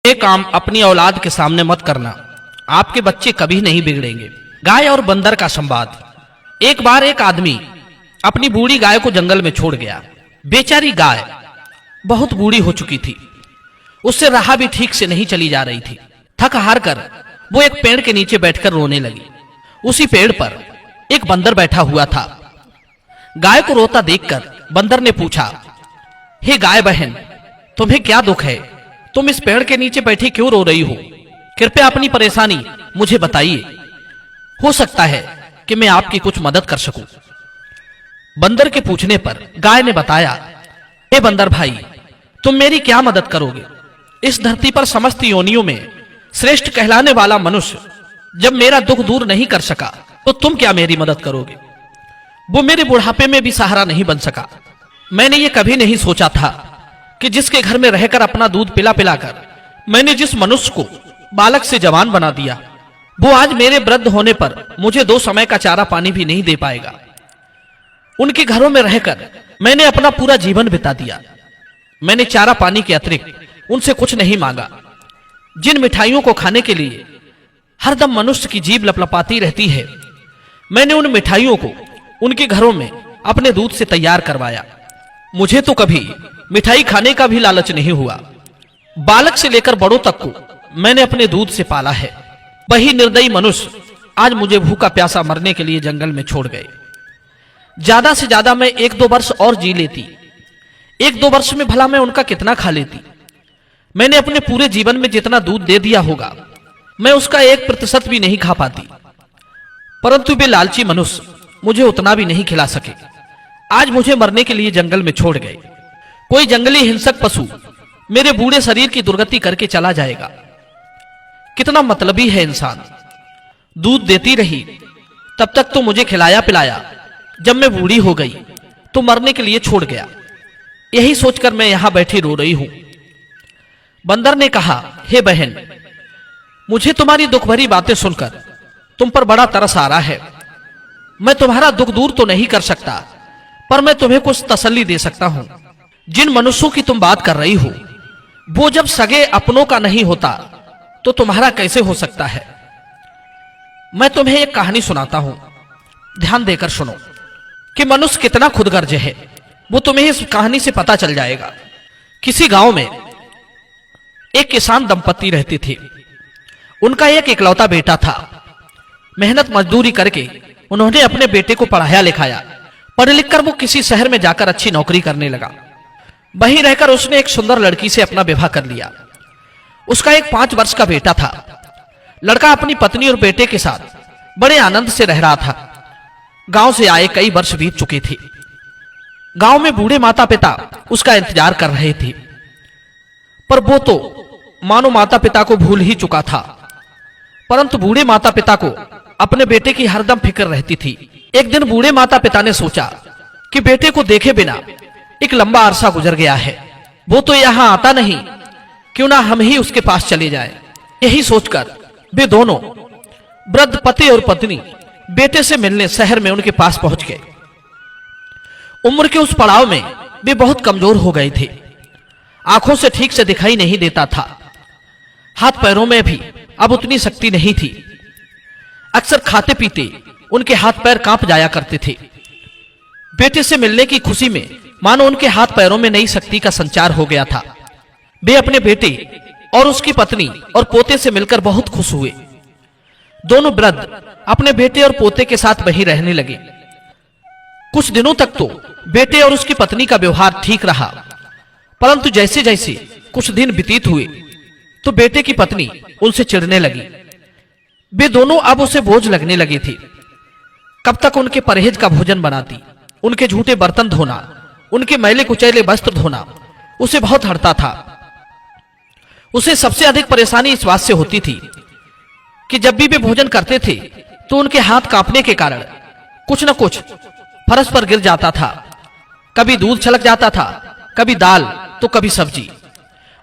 ये काम अपनी औलाद के सामने मत करना, आपके बच्चे कभी नहीं बिगड़ेंगे। गाय और बंदर का संवाद। एक बार एक आदमी अपनी बूढ़ी गाय को जंगल में छोड़ गया। बेचारी गाय बहुत बूढ़ी हो चुकी थी, उससे राह भी ठीक से नहीं चली जा रही थी। थक हार कर वो एक पेड़ के नीचे बैठकर रोने लगी। उसी पेड़ पर एक बंदर बैठा हुआ था। गाय को रोता देखकर बंदर ने पूछा, हे गाय बहन, तुम्हें क्या दुख है? तुम इस पेड़ के नीचे बैठी क्यों रो रही हो? कृपया अपनी परेशानी मुझे बताइए, हो सकता है कि मैं आपकी कुछ मदद कर सकूं। बंदर के पूछने पर गाय ने बताया, हे बंदर भाई, तुम मेरी क्या मदद करोगे? इस धरती पर समस्त योनियों में श्रेष्ठ कहलाने वाला मनुष्य जब मेरा दुख दूर नहीं कर सका, तो तुम क्या मेरी मदद करोगे? वो मेरे बुढ़ापे में भी सहारा नहीं बन सका। मैंने ये कभी नहीं सोचा था कि जिसके घर में रहकर अपना दूध पिला पिलाकर मैंने जिस मनुष्य को बालक से जवान बना दिया, वो आज मेरे वृद्ध होने पर मुझे 2 समय का चारा पानी भी नहीं दे पाएगा। उनके घरों में रहकर मैंने अपना पूरा जीवन बिता दिया। मैंने चारा पानी के अतिरिक्त उनसे कुछ नहीं मांगा। जिन मिठाइयों को खाने के लिए हरदम मनुष्य की जीभ लपलपाती रहती है, मैंने उन मिठाइयों को उनके घरों में अपने दूध से तैयार करवाया। मुझे तो कभी मिठाई खाने का भी लालच नहीं हुआ। बालक से लेकर बड़ों तक को मैंने अपने दूध से पाला है। वही निर्दयी मनुष्य आज मुझे भूखा प्यासा मरने के लिए जंगल में छोड़ गए। ज्यादा से ज्यादा मैं 1-2 वर्ष और जी लेती। 1-2 वर्ष में भला मैं उनका कितना खा लेती? मैंने अपने पूरे जीवन में जितना दूध दे दिया होगा, मैं उसका 1% भी नहीं खा पाती। परंतु वे लालची मनुष्य मुझे उतना भी नहीं खिला सके। आज मुझे मरने के लिए जंगल में छोड़ गए। कोई जंगली हिंसक पशु मेरे बूढ़े शरीर की दुर्गति करके चला जाएगा। कितना मतलबी है इंसान। दूध देती रही, तब तक तो मुझे खिलाया पिलाया। जब मैं बूढ़ी हो गई तो मरने के लिए छोड़ गया। यही सोचकर मैं यहां बैठी रो रही हूं। बंदर ने कहा, हे बहन, मुझे तुम्हारी दुख भरी बातें सुनकर तुम पर बड़ा तरस आ रहा है। मैं तुम्हारा दुख दूर तो नहीं कर सकता, पर मैं तुम्हें कुछ तसल्ली दे सकता हूं। जिन मनुष्यों की तुम बात कर रही हो, वो जब सगे अपनों का नहीं होता तो तुम्हारा कैसे हो सकता है? मैं तुम्हें एक कहानी सुनाता हूं, ध्यान देकर सुनो कि मनुष्य कितना खुदगर्ज है। वो तुम्हें इस कहानी से पता चल जाएगा। किसी गांव में एक किसान दंपत्ति रहते थे। उनका एक इकलौता बेटा था। मेहनत मजदूरी करके उन्होंने अपने बेटे को पढ़ाया लिखाया। पढ़ लिख कर वो किसी शहर में जाकर अच्छी नौकरी करने लगा। वहीं रहकर उसने एक सुंदर लड़की से अपना विवाह कर लिया। उसका एक 5 वर्ष का बेटा था। लड़का अपनी पत्नी और बेटे के साथ बड़े आनंद से रह रहा था। गांव से आए कई वर्ष बीत चुके थे। गांव में बूढ़े माता पिता उसका इंतजार कर रहे थे, पर वो तो मानो माता पिता को भूल ही चुका था। परंतु बूढ़े माता पिता को अपने बेटे की हरदम फिक्र रहती थी। एक दिन बूढ़े माता पिता ने सोचा कि बेटे को देखे बिना एक लंबा अरसा गुजर गया है, वो तो यहां आता नहीं, क्यों ना हम ही उसके पास चले जाएं। यही सोचकर वे दोनों वृद्ध पति और पत्नी बेटे से मिलने शहर में उनके पास पहुंच गए। उम्र के उस पड़ाव में वे बहुत कमजोर हो गए थे। आंखों से ठीक से दिखाई नहीं देता था। हाथ पैरों में भी अब उतनी शक्ति नहीं थी। अक्सर खाते पीते उनके हाथ पैर कांप जाया करते थे। बेटे से मिलने की खुशी में मानो उनके हाथ पैरों में नई शक्ति का संचार हो गया था। वे अपने बेटे और उसकी पत्नी और पोते से मिलकर बहुत खुश हुए। दोनों वृद्ध अपने बेटे और पोते के साथ वहीं रहने लगे। कुछ दिनों तक तो बेटे और उसकी पत्नी का व्यवहार ठीक रहा, परंतु जैसे जैसे कुछ दिन व्यतीत हुए तो बेटे की पत्नी उनसे चिढ़ने लगी। वे दोनों अब उसे बोझ लगने लगे थे। कब तक उनके परहेज का भोजन बनाती, उनके झूठे बर्तन धोना, उनके मैले कुचैले वस्त्र धोना उसे बहुत हड़ता था। उसे सबसे अधिक परेशानी इस बात से होती थी कि जब भी वे भोजन करते थे तो उनके हाथ कांपने के कारण कुछ न कुछ फर्श पर गिर जाता था। कभी दूध छलक जाता था, कभी दाल तो कभी सब्जी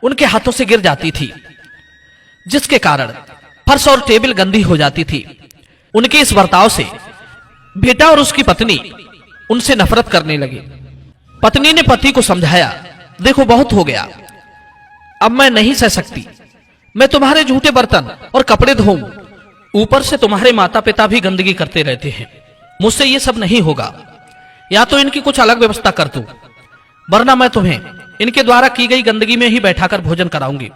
उनके हाथों से गिर जाती थी, जिसके कारण फर्श और टेबल गंदी हो जाती थी। उनके इस बर्ताव से बेटा और उसकी पत्नी उनसे नफरत करने लगे। पत्नी ने पति को समझाया, देखो बहुत हो गया, अब मैं नहीं सह सकती, मैं तुम्हारे झूठे बर्तन और कपड़े धोऊं, ऊपर से तुम्हारे माता पिता भी गंदगी करते रहते हैं। मुझसे ये सब नहीं होगा। या तो इनकी कुछ अलग व्यवस्था कर दूं, वरना मैं तुम्हें इनके द्वारा की गई गंदगी में ही बैठाकर भोजन कराऊंगी।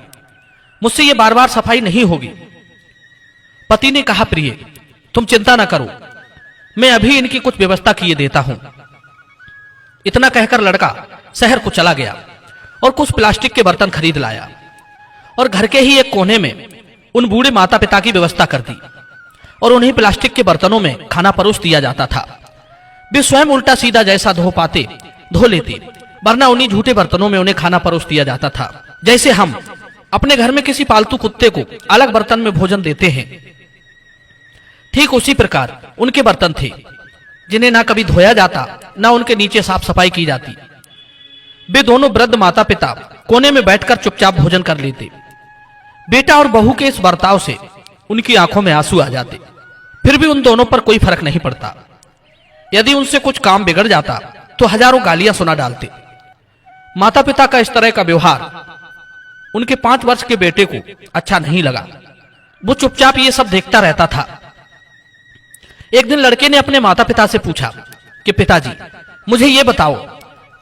मुझसे ये बार बार सफाई नहीं होगी। पति ने कहा, प्रिय तुम चिंता ना करो, मैं अभी इनकी कुछ व्यवस्था किए देता हूं। इतना कहकर लड़का शहर को चला गया और कुछ प्लास्टिक के बर्तन खरीद लाया और घर के ही एक कोने में उन बूढ़े माता पिता की व्यवस्था कर दी और उन्हीं प्लास्टिक के बर्तनों में खाना परोस दिया जाता था। वे स्वयं उल्टा सीधा जैसा धो पाते धो लेते, वरना उन्हीं झूठे बर्तनों में उन्हें खाना परोस दिया जाता था। जैसे हम अपने घर में किसी पालतू कुत्ते को अलग बर्तन में भोजन देते हैं, ठीक उसी प्रकार उनके बर्तन थे, जिन्हें ना कभी धोया जाता, ना उनके नीचे साफ सफाई की जाती। वे दोनों वृद्ध माता पिता कोने में बैठकर चुपचाप भोजन कर लेते। बेटा और बहू के इस बर्ताव से उनकी आंखों में आंसू आ जाते। फिर भी उन दोनों पर कोई फर्क नहीं पड़ता। यदि उनसे कुछ काम बिगड़ जाता तो हजारों गालियां सुना डालते। माता पिता का इस तरह का व्यवहार उनके 5 वर्ष के बेटे को अच्छा नहीं लगा। वो चुपचाप ये सब देखता रहता था। एक दिन लड़के ने अपने माता पिता से पूछा कि पिताजी, मुझे ये बताओ,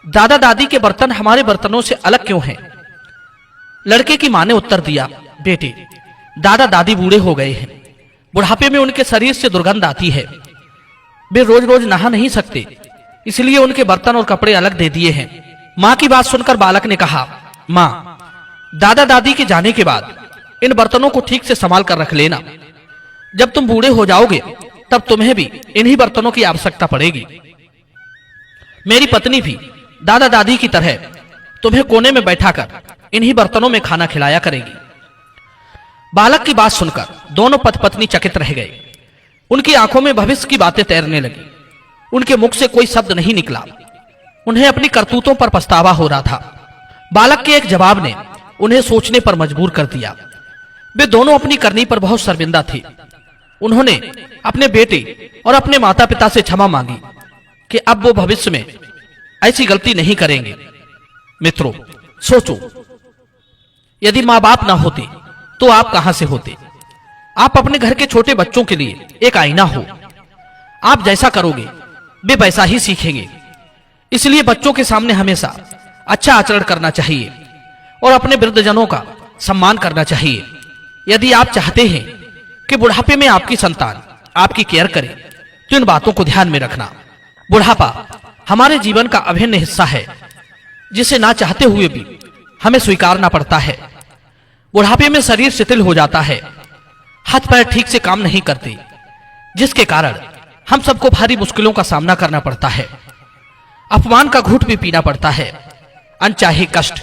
दादा दादी के बर्तन हमारे बर्तनों से अलग क्यों हैं? लड़के की मां ने उत्तर दिया, बेटे, दादा दादी बूढ़े हो गए हैं। बुढ़ापे में उनके शरीर से दुर्गंध आती है। वे रोज रोज नहा नहीं सकते, इसलिए उनके बर्तन और कपड़े अलग दे दिए हैं। मां की बात सुनकर बालक ने कहा, मां, दादा दादी के जाने के बाद इन बर्तनों को ठीक से संभाल कर रख लेना। जब तुम बूढ़े हो जाओगे तब तुम्हें भी इन्हीं बर्तनों की आवश्यकता पड़ेगी। मेरी पत्नी भी दादा दादी की तरह तुम्हें कोने में बैठाकर इन्हीं बर्तनों में खाना खिलाया करेगी। बालक की बात सुनकर दोनों पति पत्नी चकित रह गए। उनकी आंखों में भविष्य की बातें तैरने लगी। उनके मुख से कोई शब्द नहीं निकला। उन्हें अपनी करतूतों पर पछतावा हो रहा था। बालक के एक जवाब ने उन्हें सोचने पर मजबूर कर दिया। वे दोनों अपनी करनी पर बहुत शर्मिंदा थे। उन्होंने अपने बेटे और अपने माता पिता से क्षमा मांगी कि अब वो भविष्य में ऐसी गलती नहीं करेंगे। मित्रों, सोचो, यदि माँ बाप ना होते तो आप कहां से होते? आप अपने घर के छोटे बच्चों के लिए एक आईना हो। आप जैसा करोगे वे वैसा ही सीखेंगे। इसलिए बच्चों के सामने हमेशा अच्छा आचरण करना चाहिए और अपने वृद्धजनों का सम्मान करना चाहिए। यदि आप चाहते हैं कि बुढ़ापे में आपकी संतान आपकी केयर करे, तो इन बातों को ध्यान में रखना। बुढ़ापा हमारे जीवन का अभिन्न हिस्सा है, जिसे ना चाहते हुए भी हमें स्वीकारना पड़ता है। बुढ़ापे में शरीर शिथिल हो जाता है, हाथ पैर ठीक से काम नहीं करते, जिसके कारण हम सबको भारी मुश्किलों का सामना करना पड़ता है। अपमान का घूंट भी पीना पड़ता है। अनचाहे कष्ट,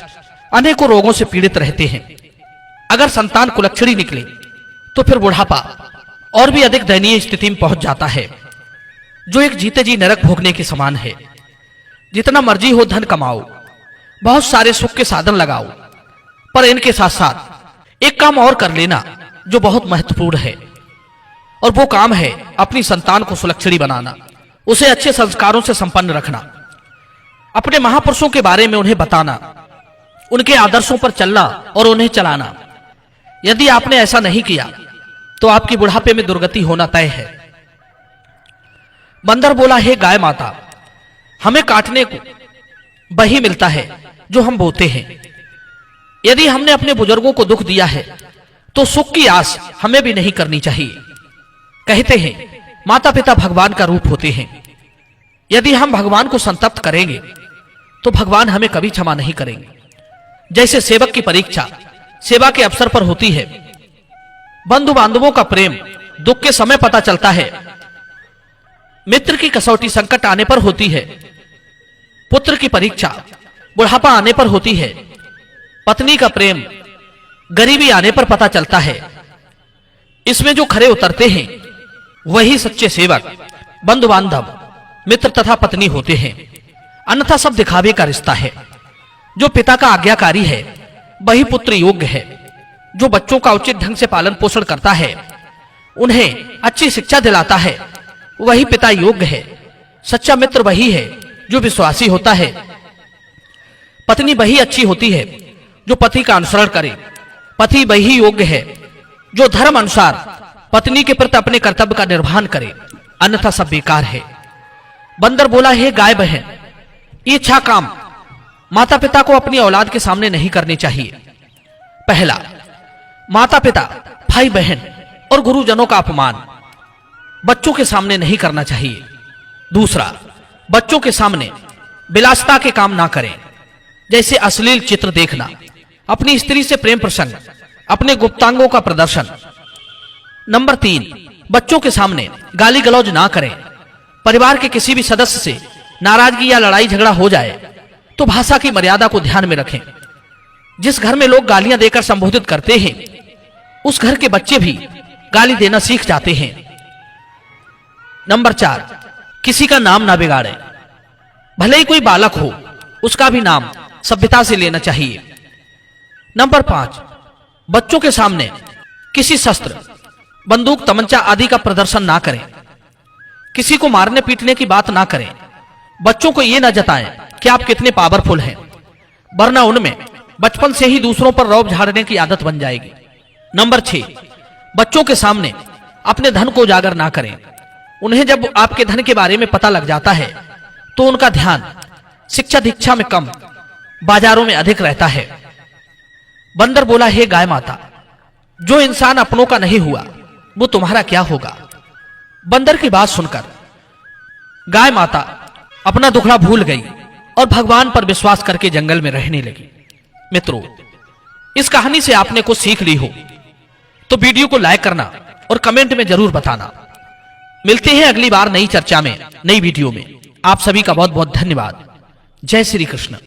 अनेकों रोगों से पीड़ित रहते हैं। अगर संतान कुलक्षणी निकले तो फिर बुढ़ापा और भी अधिक दयनीय स्थिति में पहुंच जाता है, जो एक जीते जी नरक भोगने के समान है। जितना मर्जी हो धन कमाओ, बहुत सारे सुख के साधन लगाओ, पर इनके साथ साथ एक काम और कर लेना जो बहुत महत्वपूर्ण है, और वो काम है अपनी संतान को सुलक्षणी बनाना, उसे अच्छे संस्कारों से संपन्न रखना, अपने महापुरुषों के बारे में उन्हें बताना, उनके आदर्शों पर चलना और उन्हें चलाना। यदि आपने ऐसा नहीं किया तो आपकी बुढ़ापे में दुर्गति होना तय है। बंदर बोला, हे गाय माता, हमें काटने को वही मिलता है जो हम बोते हैं। यदि हमने अपने बुजुर्गों को दुख दिया है तो सुख की आस हमें भी नहीं करनी चाहिए। कहते हैं माता पिता भगवान का रूप होते हैं। यदि हम भगवान को संतप्त करेंगे तो भगवान हमें कभी क्षमा नहीं करेंगे। जैसे सेवक की परीक्षा सेवा के अवसर पर होती है, बंधु बांधवों का प्रेम दुख के समय पता चलता है, मित्र की कसौटी संकट आने पर होती है, पुत्र की परीक्षा बुढ़ापा आने पर होती है, पत्नी का प्रेम गरीबी आने पर पता चलता है। इसमें जो खरे उतरते हैं वही सच्चे सेवक, बंधु बांधव, मित्र तथा पत्नी होते हैं। अन्यथा सब दिखावे का रिश्ता है। जो पिता का आज्ञाकारी है वही पुत्र योग्य है। जो बच्चों का उचित ढंग से पालन पोषण करता है, उन्हें अच्छी शिक्षा दिलाता है, वही पिता योग्य है। सच्चा मित्र वही है जो विश्वासी होता है। पत्नी वही अच्छी होती है जो पति का अनुसरण करे, पति वही योग्य है जो धर्म अनुसार पत्नी के प्रति अपने कर्तव्य का निर्वहन करे, अन्यथा सब बेकार है। बंदर बोला, हे गाय बहन, ये अच्छा काम माता पिता को अपनी औलाद के सामने नहीं करने चाहिए। पहला, माता पिता, भाई बहन और गुरुजनों का अपमान बच्चों के सामने नहीं करना चाहिए। दूसरा, बच्चों के सामने विलासिता के काम ना करें, जैसे अश्लील चित्र देखना, अपनी स्त्री से प्रेम प्रसंग, अपने गुप्तांगों का प्रदर्शन। नंबर 3, बच्चों के सामने गाली गलौज ना करें। परिवार के किसी भी सदस्य से नाराजगी या लड़ाई झगड़ा हो जाए तो भाषा की मर्यादा को ध्यान में रखें। जिस घर में लोग गालियां देकर संबोधित करते हैं, उस घर के बच्चे भी गाली देना सीख जाते हैं। नंबर 4, किसी का नाम ना बिगाड़े। भले ही कोई बालक हो, उसका भी नाम सभ्यता से लेना चाहिए। नंबर 5, बच्चों के सामने किसी शस्त्र, बंदूक, तमंचा आदि का प्रदर्शन ना करें। किसी को मारने पीटने की बात ना करें। बच्चों को यह ना जताएं कि आप कितने पावरफुल हैं, वरना उनमें बचपन से ही दूसरों पर रौब झाड़ने की आदत बन जाएगी। नंबर 6, बच्चों के सामने अपने धन को उजागर ना करें। उन्हें जब आपके धन के बारे में पता लग जाता है तो उनका ध्यान शिक्षा दीक्षा में कम, बाजारों में अधिक रहता है। बंदर बोला, हे गाय माता, जो इंसान अपनों का नहीं हुआ वो तुम्हारा क्या होगा। बंदर की बात सुनकर गाय माता अपना दुखड़ा भूल गई और भगवान पर विश्वास करके जंगल में रहने लगी। मित्रों, इस कहानी से आपने कुछ सीख ली हो तो वीडियो को लाइक करना और कमेंट में जरूर बताना। मिलते हैं अगली बार नई चर्चा में, नई वीडियो में। आप सभी का बहुत बहुत धन्यवाद। जय श्री कृष्ण।